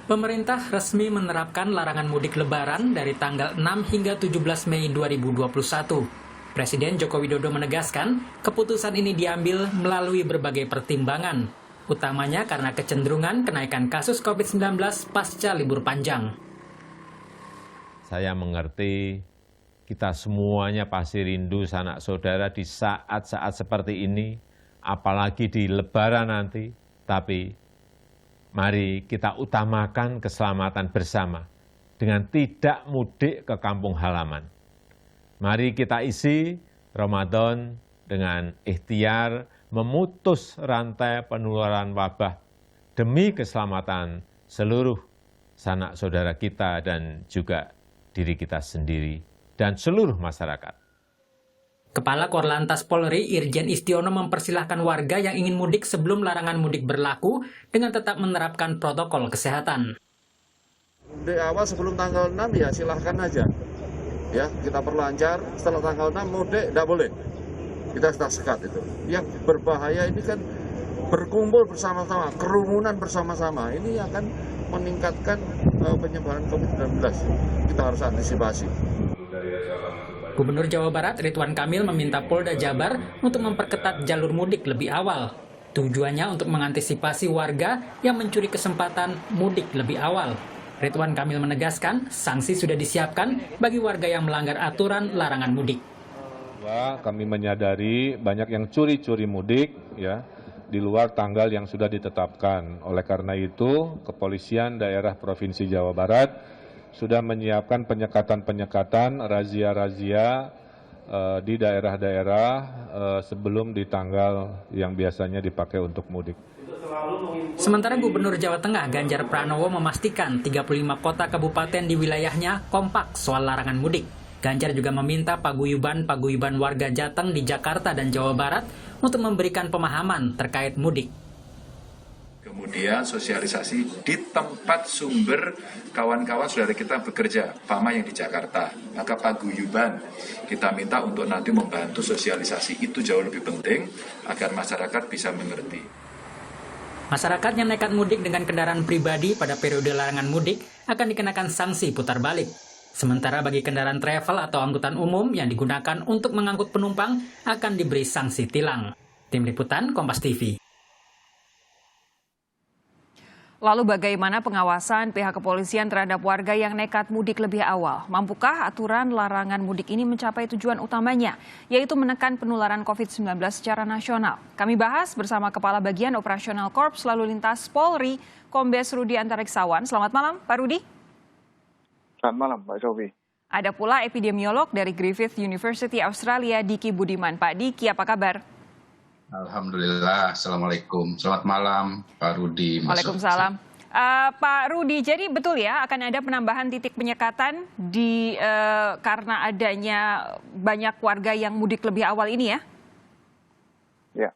Pemerintah resmi menerapkan larangan mudik lebaran dari tanggal 6 hingga 17 Mei 2021. Presiden Joko Widodo menegaskan, keputusan ini diambil melalui berbagai pertimbangan, utamanya karena kecenderungan kenaikan kasus COVID-19 pasca libur panjang. Saya mengerti, kita semuanya pasti rindu sanak saudara di saat-saat seperti ini, apalagi di lebaran nanti, tapi mari kita utamakan keselamatan bersama dengan tidak mudik ke kampung halaman. Mari kita isi Ramadan dengan ikhtiar memutus rantai penularan wabah demi keselamatan seluruh sanak saudara kita dan juga diri kita sendiri dan seluruh masyarakat. Kepala Korlantas Polri Irjen Istiono mempersilahkan warga yang ingin mudik sebelum larangan mudik berlaku dengan tetap menerapkan protokol kesehatan. Di awal sebelum tanggal 6 ya silahkan aja. Ya, kita perlancar, setelah tanggal 6 mudik tidak boleh. Kita sudah sekat itu. Yang berbahaya ini kan berkumpul bersama-sama, kerumunan bersama-sama. Ini akan meningkatkan penyebaran COVID-19. Kita harus antisipasi. Gubernur Jawa Barat Ridwan Kamil meminta Polda Jabar untuk memperketat jalur mudik lebih awal. Tujuannya untuk mengantisipasi warga yang mencuri kesempatan mudik lebih awal. Ridwan Kamil menegaskan, sanksi sudah disiapkan bagi warga yang melanggar aturan larangan mudik. Kami menyadari banyak yang curi-curi mudik ya di luar tanggal yang sudah ditetapkan. Oleh karena itu, Kepolisian Daerah Provinsi Jawa Barat sudah menyiapkan penyekatan-penyekatan, razia-razia di daerah-daerah sebelum di tanggal yang biasanya dipakai untuk mudik. Sementara Gubernur Jawa Tengah Ganjar Pranowo memastikan 35 kota kabupaten di wilayahnya kompak soal larangan mudik. Ganjar juga meminta paguyuban warga Jateng di Jakarta dan Jawa Barat untuk memberikan pemahaman terkait mudik. Kemudian sosialisasi di tempat sumber kawan-kawan saudara kita bekerja, Pama yang di Jakarta. Maka paguyuban kita minta untuk nanti membantu sosialisasi, itu jauh lebih penting agar masyarakat bisa mengerti. Masyarakat yang nekat mudik dengan kendaraan pribadi pada periode larangan mudik akan dikenakan sanksi putar balik. Sementara bagi kendaraan travel atau angkutan umum yang digunakan untuk mengangkut penumpang akan diberi sanksi tilang. Tim Liputan Kompas TV. Lalu bagaimana pengawasan pihak kepolisian terhadap warga yang nekat mudik lebih awal? Mampukah aturan larangan mudik ini mencapai tujuan utamanya, yaitu menekan penularan COVID-19 secara nasional? Kami bahas bersama Kepala Bagian Operasional Korps Lalu Lintas Polri, Kombes Rudi Antariksawan. Selamat malam, Pak Rudi. Selamat malam, Mbak Sofi. Ada pula epidemiolog dari Griffith University Australia, Diki Budiman. Pak Diki, apa kabar? Alhamdulillah, Assalamualaikum. Selamat malam, Pak Rudi. Waalaikumsalam. Pak Rudi, jadi betul ya akan ada penambahan titik penyekatan karena adanya banyak warga yang mudik lebih awal ini ya? Ya,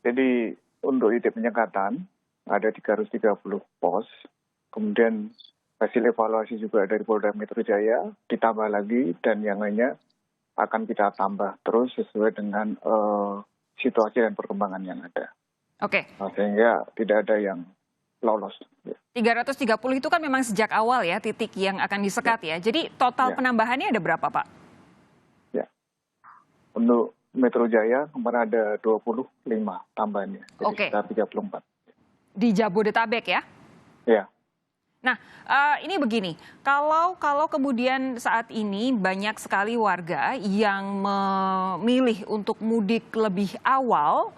jadi untuk titik penyekatan ada 330 pos, kemudian hasil evaluasi juga dari Polda Metro Jaya ditambah lagi dan yang lainnya akan kita tambah terus sesuai dengan situasi dan perkembangan yang ada. Oke. Nah, sehingga tidak ada yang lolos. 330 itu kan memang sejak awal ya titik yang akan disekat ya. Jadi total penambahannya ada berapa, Pak? Ya. Untuk Metro Jaya kemarin ada 25 tambahannya. Jadi sekitar 34. Di Jabodetabek ya? Ya. Nah, ini begini, kalau kemudian saat ini banyak sekali warga yang memilih untuk mudik lebih awal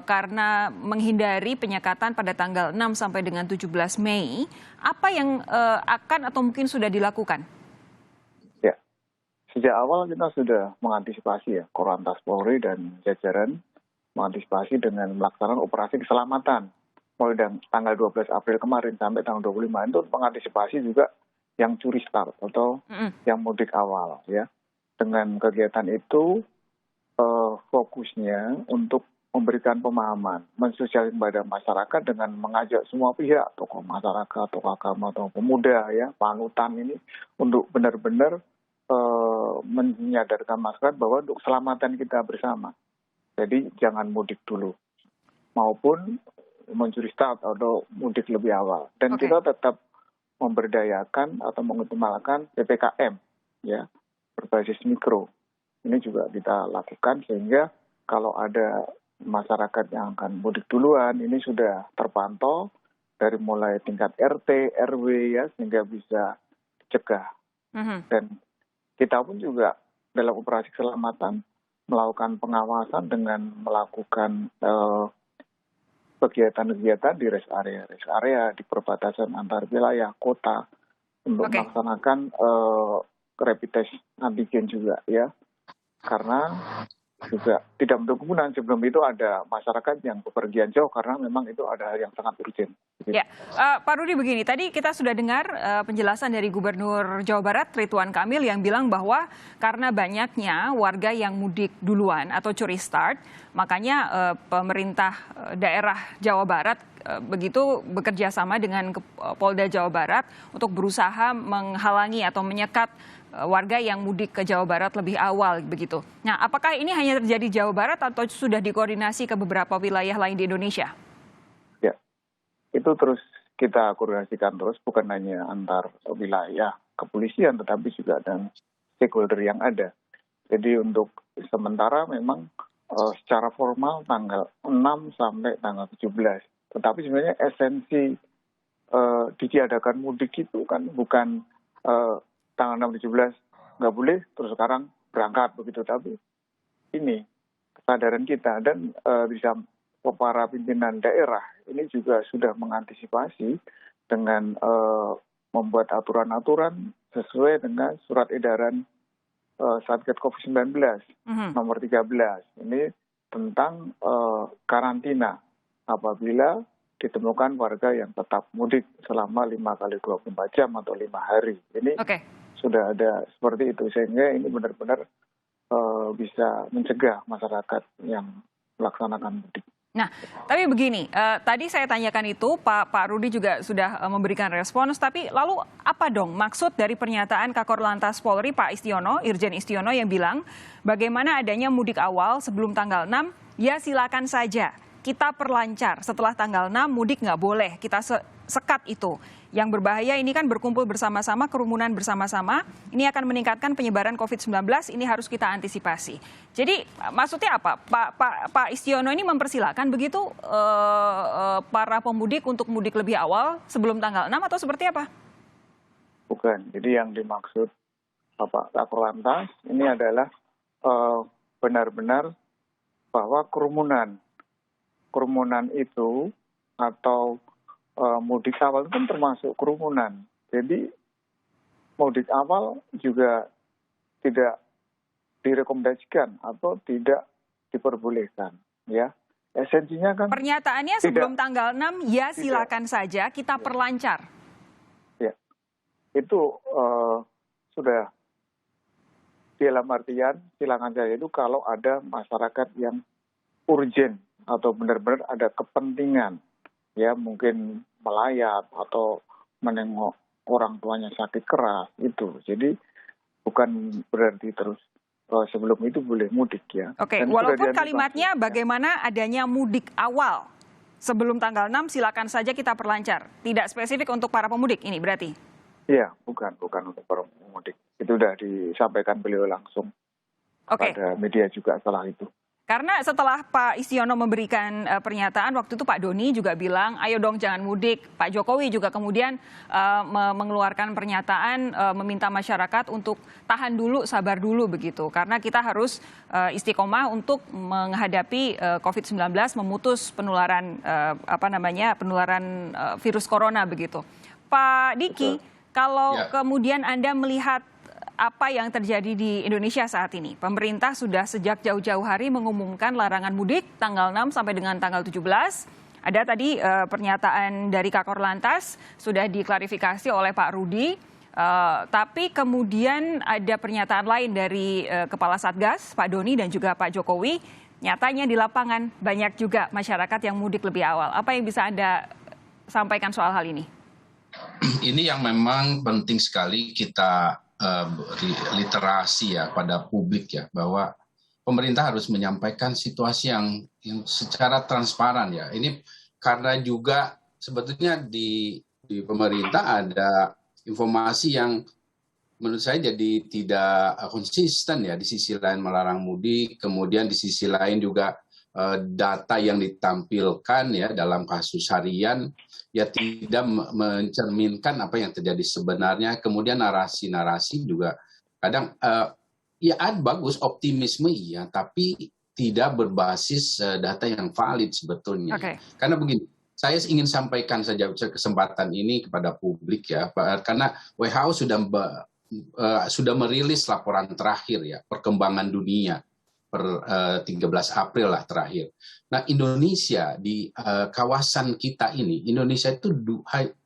karena menghindari penyekatan pada tanggal 6 sampai dengan 17 Mei, apa yang akan atau mungkin sudah dilakukan? Ya, sejak awal kita sudah mengantisipasi ya, Korlantas Polri dan jajaran mengantisipasi dengan melaksanakan operasi keselamatan. Mulai dari tanggal 12 April kemarin sampai tanggal 25 itu mengantisipasi juga yang curi start atau yang mudik awal ya. Dengan kegiatan itu fokusnya untuk memberikan pemahaman, mensosialisasikan kepada masyarakat dengan mengajak semua pihak, tokoh masyarakat, tokoh agama, tokoh pemuda ya, panutan ini untuk benar-benar menyadarkan masyarakat bahwa untuk keselamatan kita bersama. Jadi jangan mudik dulu maupun mencuri start atau mudik lebih awal. Dan kita tetap memberdayakan atau mengoptimalkan PPKM ya berbasis mikro. Ini juga kita lakukan sehingga kalau ada masyarakat yang akan mudik duluan ini sudah terpantau dari mulai tingkat RT, RW ya sehingga bisa dicegah. Dan kita pun juga dalam operasi keselamatan melakukan pengawasan dengan melakukan kegiatan-kegiatan di rest area di perbatasan antar wilayah kota untuk melaksanakan rapid test antigen juga ya, karena juga tidak menutup kemungkinan sebelum itu ada masyarakat yang bepergian jauh karena memang itu ada hal yang sangat urgent. Ya, Pak Rudi begini, tadi kita sudah dengar penjelasan dari Gubernur Jawa Barat Ridwan Kamil yang bilang bahwa karena banyaknya warga yang mudik duluan atau curi start, makanya pemerintah daerah Jawa Barat begitu bekerja sama dengan Polda Jawa Barat untuk berusaha menghalangi atau menyekat warga yang mudik ke Jawa Barat lebih awal begitu. Nah, apakah ini hanya terjadi di Jawa Barat atau sudah dikoordinasi ke beberapa wilayah lain di Indonesia? Ya, itu terus kita koordinasikan terus bukan hanya antar wilayah kepolisian tetapi juga dengan stakeholder yang ada. Jadi untuk sementara memang secara formal tanggal 6 sampai tanggal 17. Tetapi sebenarnya esensi ditiadakan mudik itu kan bukan tanggal 6-17 nggak boleh, terus sekarang berangkat begitu. Tapi ini kesadaran kita dan bisa para pimpinan daerah ini juga sudah mengantisipasi dengan membuat aturan-aturan sesuai dengan surat edaran Satgas COVID-19 nomor 13. Ini tentang karantina apabila ditemukan warga yang tetap mudik selama 5 kali 24 jam atau 5 hari. Ini sudah ada seperti itu sehingga ini benar-benar bisa mencegah masyarakat yang melaksanakan mudik. Nah, tapi begini, tadi saya tanyakan itu, Pak Rudi juga sudah memberikan respons, tapi lalu apa dong maksud dari pernyataan Kakor Lantas Polri Pak Istiono, Irjen Istiono yang bilang bagaimana adanya mudik awal sebelum tanggal 6, ya silakan saja. Kita perlancar, setelah tanggal 6 mudik nggak boleh, kita sekat itu. Yang berbahaya ini kan berkumpul bersama-sama, kerumunan bersama-sama, ini akan meningkatkan penyebaran COVID-19, ini harus kita antisipasi. Jadi maksudnya apa? Pak Istiono ini mempersilahkan begitu para pemudik untuk mudik lebih awal sebelum tanggal 6 atau seperti apa? Bukan, jadi yang dimaksud Bapak Kakor Lantas ini adalah benar-benar bahwa kerumunan itu atau mudik awal itu kan termasuk kerumunan. Jadi mudik awal juga tidak direkomendasikan atau tidak diperbolehkan. Ya, esensinya kan. Pernyataannya sebelum tanggal 6, ya silakan saja kita perlancar. Ya, itu sudah dalam artian silakan saja itu kalau ada masyarakat yang urgent atau benar-benar ada kepentingan, ya mungkin melayat atau menengok orang tuanya sakit keras itu. Jadi bukan berarti terus sebelum itu boleh mudik ya. Oke, walaupun kalimatnya bagaimana adanya mudik awal sebelum tanggal 6 silakan saja kita perlancar. Tidak spesifik untuk para pemudik ini berarti? Iya, bukan untuk para pemudik. Itu sudah disampaikan beliau langsung pada media juga setelah itu. Karena setelah Pak Istiono memberikan pernyataan, waktu itu Pak Doni juga bilang, ayo dong jangan mudik. Pak Jokowi juga kemudian mengeluarkan pernyataan meminta masyarakat untuk tahan dulu, sabar dulu begitu. Karena kita harus istiqomah untuk menghadapi COVID-19, memutus penularan penularan virus corona begitu. Pak Diki, kalau kemudian Anda melihat apa yang terjadi di Indonesia saat ini. Pemerintah sudah sejak jauh-jauh hari mengumumkan larangan mudik tanggal 6 sampai dengan tanggal 17. Ada tadi pernyataan dari Kakor Lantas sudah diklarifikasi oleh Pak Rudi. Tapi kemudian ada pernyataan lain dari Kepala Satgas, Pak Doni dan juga Pak Jokowi. Nyatanya di lapangan banyak juga masyarakat yang mudik lebih awal. Apa yang bisa Anda sampaikan soal hal ini? Ini yang memang penting sekali kita literasi ya pada publik ya, bahwa pemerintah harus menyampaikan situasi yang secara transparan ya. Ini karena juga sebetulnya di di pemerintah ada informasi yang menurut saya jadi tidak konsisten ya. Di sisi lain melarang mudik, kemudian di sisi lain juga data yang ditampilkan ya dalam kasus harian ya tidak mencerminkan apa yang terjadi sebenarnya. Kemudian narasi-narasi juga kadang ya bagus optimisme iya, tapi tidak berbasis data yang valid sebetulnya. Okay. Karena begini, saya ingin sampaikan saja kesempatan ini kepada publik ya, karena WHO sudah merilis laporan terakhir ya perkembangan dunia per 13 April lah terakhir. Nah Indonesia di kawasan kita ini, Indonesia itu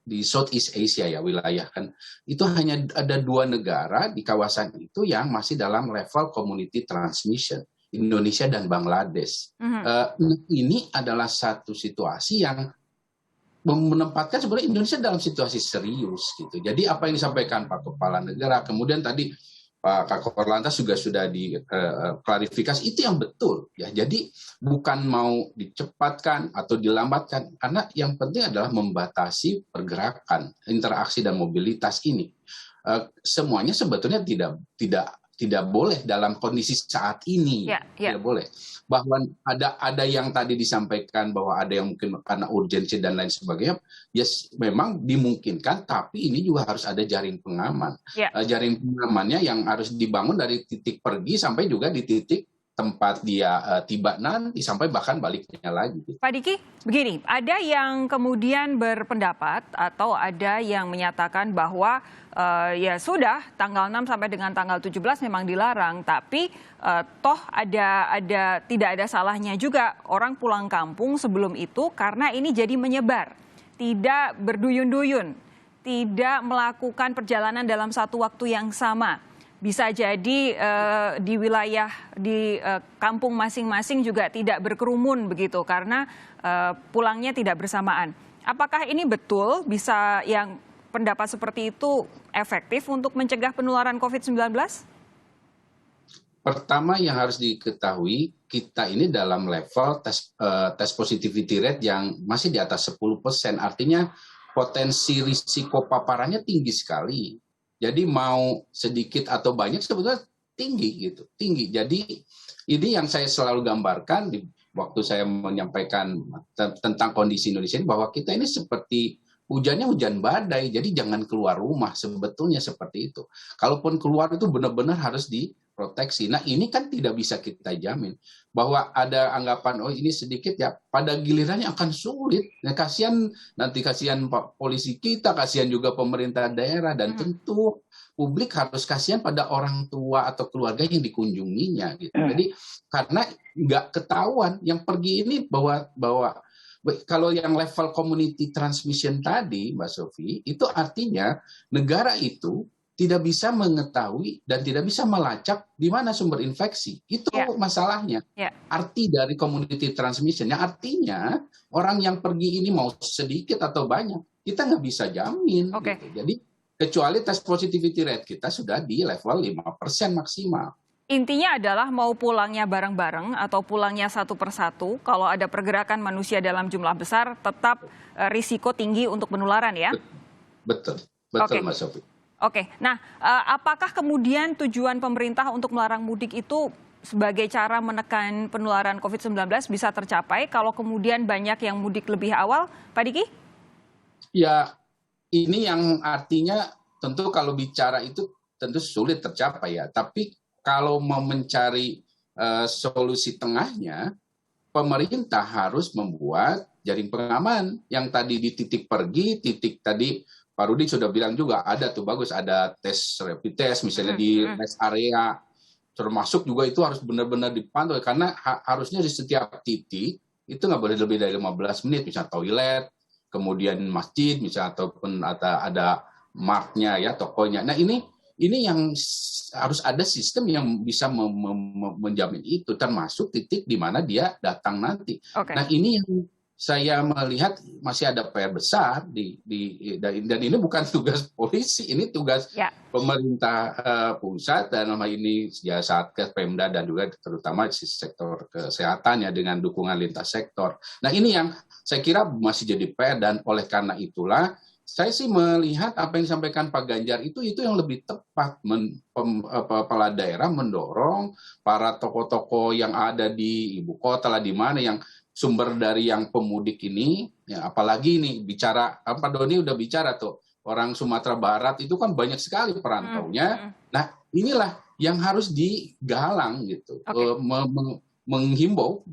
di Southeast Asia ya wilayah kan, itu hanya ada 2 negara di kawasan itu yang masih dalam level community transmission, Indonesia dan Bangladesh. Ini adalah satu situasi yang menempatkan sebenarnya Indonesia dalam situasi serius gitu. Jadi apa yang disampaikan Pak Kepala Negara, kemudian tadi Pak Kakor Lantas juga sudah diklarifikasi, itu yang betul ya. Jadi bukan mau dicepatkan atau dilambatkan, karena yang penting adalah membatasi pergerakan, interaksi dan mobilitas ini. Semuanya sebetulnya tidak boleh dalam kondisi saat ini, tidak boleh. Bahwa ada yang tadi disampaikan bahwa ada yang mungkin karena urgensi dan lain sebagainya, yes, memang dimungkinkan, tapi ini juga harus ada jaring pengaman. Jaring pengamannya yang harus dibangun dari titik pergi sampai juga di titik tempat dia tiba nanti, sampai bahkan baliknya lagi. Pak Diki, begini, ada yang kemudian berpendapat atau ada yang menyatakan bahwa ya sudah tanggal 6 sampai dengan tanggal 17 memang dilarang, tapi toh tidak ada salahnya juga orang pulang kampung sebelum itu karena ini jadi menyebar, tidak berduyun-duyun, tidak melakukan perjalanan dalam satu waktu yang sama. Bisa jadi di wilayah di kampung masing-masing juga tidak berkerumun begitu karena pulangnya tidak bersamaan. Apakah ini betul bisa yang pendapat seperti itu efektif untuk mencegah penularan COVID-19? Pertama yang harus diketahui, kita ini dalam level tes positivity rate yang masih di atas 10%. Artinya potensi risiko paparannya tinggi sekali. Jadi mau sedikit atau banyak sebetulnya tinggi gitu, tinggi. Jadi ini yang saya selalu gambarkan di waktu saya menyampaikan tentang kondisi Indonesia ini, bahwa kita ini seperti hujannya hujan badai, jadi jangan keluar rumah, sebetulnya seperti itu. Kalaupun keluar itu benar-benar harus diproteksi. Nah ini kan tidak bisa kita jamin. Bahwa ada anggapan, oh ini sedikit ya, pada gilirannya akan sulit. Nah, kasihan Pak polisi kita, kasihan juga pemerintah daerah, dan tentu publik harus kasihan pada orang tua atau keluarga yang dikunjunginya. Gitu. Jadi karena nggak ketahuan, yang pergi ini bahwa kalau yang level community transmission tadi, Mbak Sofi, itu artinya negara itu tidak bisa mengetahui dan tidak bisa melacak di mana sumber infeksi. Itu masalahnya. Arti dari community transmission, artinya orang yang pergi ini mau sedikit atau banyak, kita nggak bisa jamin. Gitu. Jadi kecuali tes positivity rate kita sudah di level 5% maksimal. Intinya adalah mau pulangnya bareng-bareng atau pulangnya satu persatu, kalau ada pergerakan manusia dalam jumlah besar, tetap risiko tinggi untuk penularan ya? Betul Mas Sofi. Nah apakah kemudian tujuan pemerintah untuk melarang mudik itu sebagai cara menekan penularan COVID-19 bisa tercapai kalau kemudian banyak yang mudik lebih awal, Pak Diki? Ya, ini yang artinya tentu kalau bicara itu tentu sulit tercapai ya, tapi kalau mau mencari solusi tengahnya, pemerintah harus membuat jaring pengaman yang tadi di titik pergi, titik tadi Pak Rudi sudah bilang juga ada tuh bagus, ada tes rapid test misalnya di rest area, termasuk juga itu harus benar-benar dipantau karena harusnya di setiap titik itu nggak boleh lebih dari 15 menit, misalnya toilet, kemudian masjid, misalnya ataupun ada marknya ya tokonya. Nah ini yang harus ada sistem yang bisa menjamin itu, termasuk titik di mana dia datang nanti. Nah ini yang saya melihat masih ada PR besar dan ini bukan tugas polisi, ini tugas pemerintah pusat dan nama ini ya Satgas, Pemda dan juga terutama sektor kesehatan ya dengan dukungan lintas sektor. Nah ini yang saya kira masih jadi PR dan oleh karena itulah saya sih melihat apa yang disampaikan Pak Ganjar itu yang lebih tepat. Kepala daerah mendorong para tokoh-tokoh yang ada di ibu kota lah, di mana yang sumber dari yang pemudik ini, ya, apalagi nih bicara, Pak Doni udah bicara tuh, orang Sumatera Barat itu kan banyak sekali perantaunya. Nah, inilah yang harus digalang gitu. Menghimbau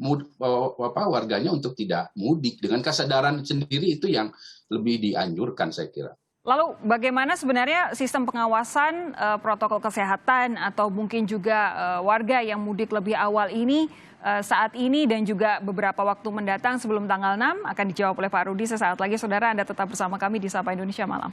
warganya untuk tidak mudik, dengan kesadaran sendiri itu yang lebih dianjurkan saya kira. Lalu bagaimana sebenarnya sistem pengawasan protokol kesehatan atau mungkin juga warga yang mudik lebih awal ini saat ini dan juga beberapa waktu mendatang sebelum tanggal 6 akan dijawab oleh Pak Rudi sesaat lagi. Saudara, Anda tetap bersama kami di Sapa Indonesia Malam.